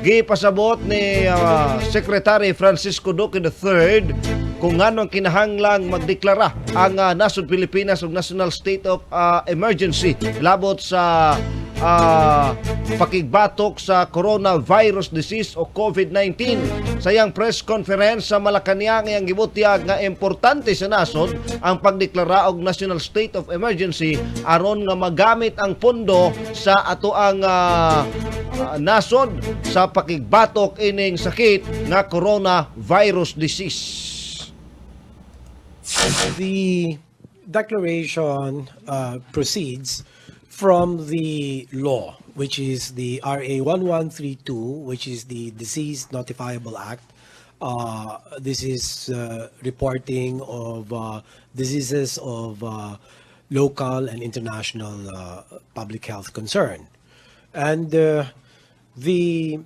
Gipasabot ni Secretary Francisco Duque III kung anong kinahanglang magdeklara ang nasod Pilipinas og National State of Emergency labot sa pakigbatok sa coronavirus disease o COVID-19. Sayang press conference sa Malacañang ang gibutyag nga importante sa nasod ang pagdeklara og National State of Emergency aron nga magamit ang pondo sa atoang nasod sa pakigbatok ining sakit nga coronavirus disease. The declaration proceeds from the law, which is the RA 1132, which is the Disease Notifiable Act. This is reporting of diseases of local and international public health concern. And the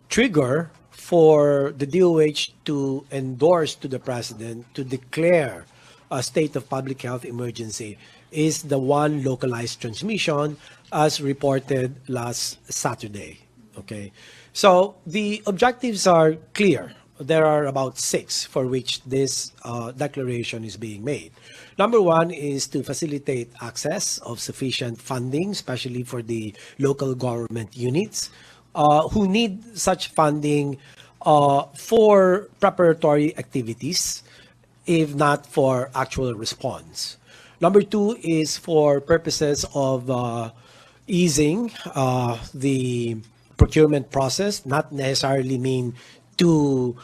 trigger for the DOH to endorse to the President to declare a state of public health emergency is the one localized transmission as reported last Saturday. Okay, so the objectives are clear. There are about 6 for which this declaration is being made. Number 1 is to facilitate access of sufficient funding, especially for the local government units who need such funding for preparatory activities, if not for actual response. Number 2 is for purposes of easing the procurement process, not necessarily mean to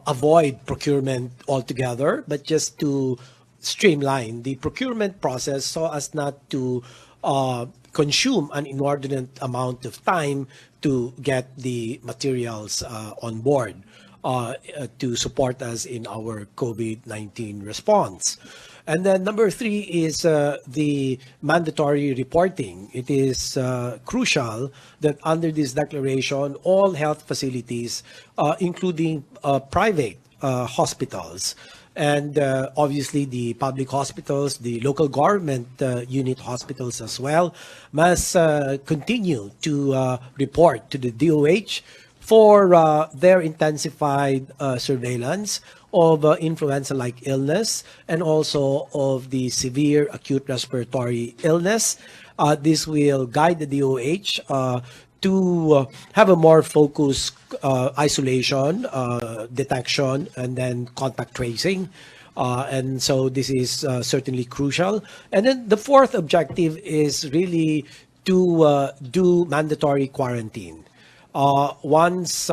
avoid procurement altogether, but just to streamline the procurement process so as not to consume an inordinate amount of time to get the materials on board to support us in our COVID-19 response. And then number 3 is the mandatory reporting. It is crucial that under this declaration, all health facilities, including private hospitals, and obviously the public hospitals, the local government unit hospitals as well, must continue to report to the DOH for their intensified surveillance of influenza-like illness and also of the severe acute respiratory illness. This will guide the DOH to have a more focused isolation, detection, and then contact tracing. And so this is certainly crucial. And then the 4th objective is really to do mandatory quarantine. Once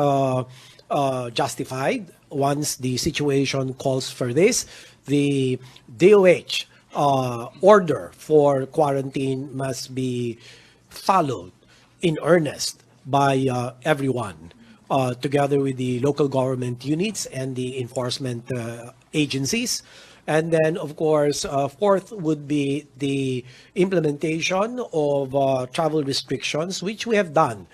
justified, once the situation calls for this, the DOH order for quarantine must be followed in earnest by everyone, together with the local government units and the enforcement agencies. And then, of course, 4th would be the implementation of travel restrictions, which we have done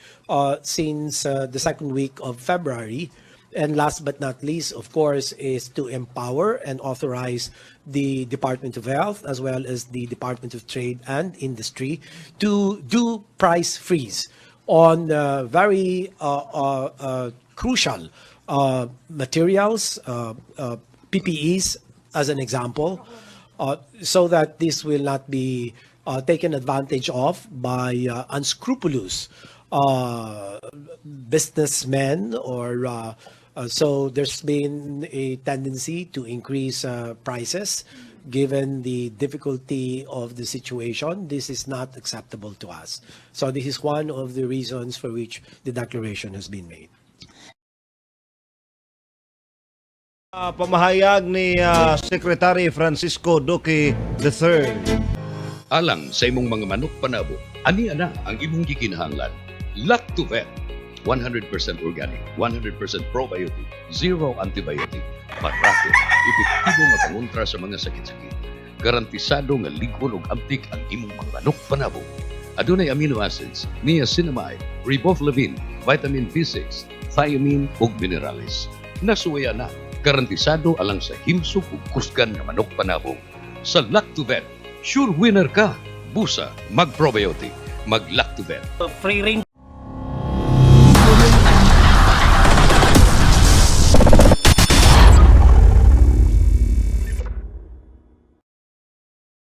since the 2nd week of February. And last but not least, of course, is to empower and authorize the Department of Health as well as the Department of Trade and Industry to do price freeze on very crucial materials, PPEs as an example, so that this will not be taken advantage of by unscrupulous businessmen or so there's been a tendency to increase prices given the difficulty of the situation. This is not acceptable to us. So this is one of the reasons for which the declaration has been made. Pamahayag ni Secretary Francisco Duque III. Alang sa imong mga manok panabo, ani ana ang imong gikinahanglan. Lactovet, 100% organic, 100% probiotic, zero antibiotic, parate, epektibo nga pangontra sa mga sakit-sakit. Garantisado nga ligon og antik ang imong mga manok panabo. Adunay amino acids, niacinamide, riboflavin, vitamin B6, thiamine ug minerales. Nasuwaya na, garantisado alang sa himsog ug kusgan nga manok panabo. Sa Lactovet, sure winner ka. Busa, mag-probiotic, mag-Lactovet. Free range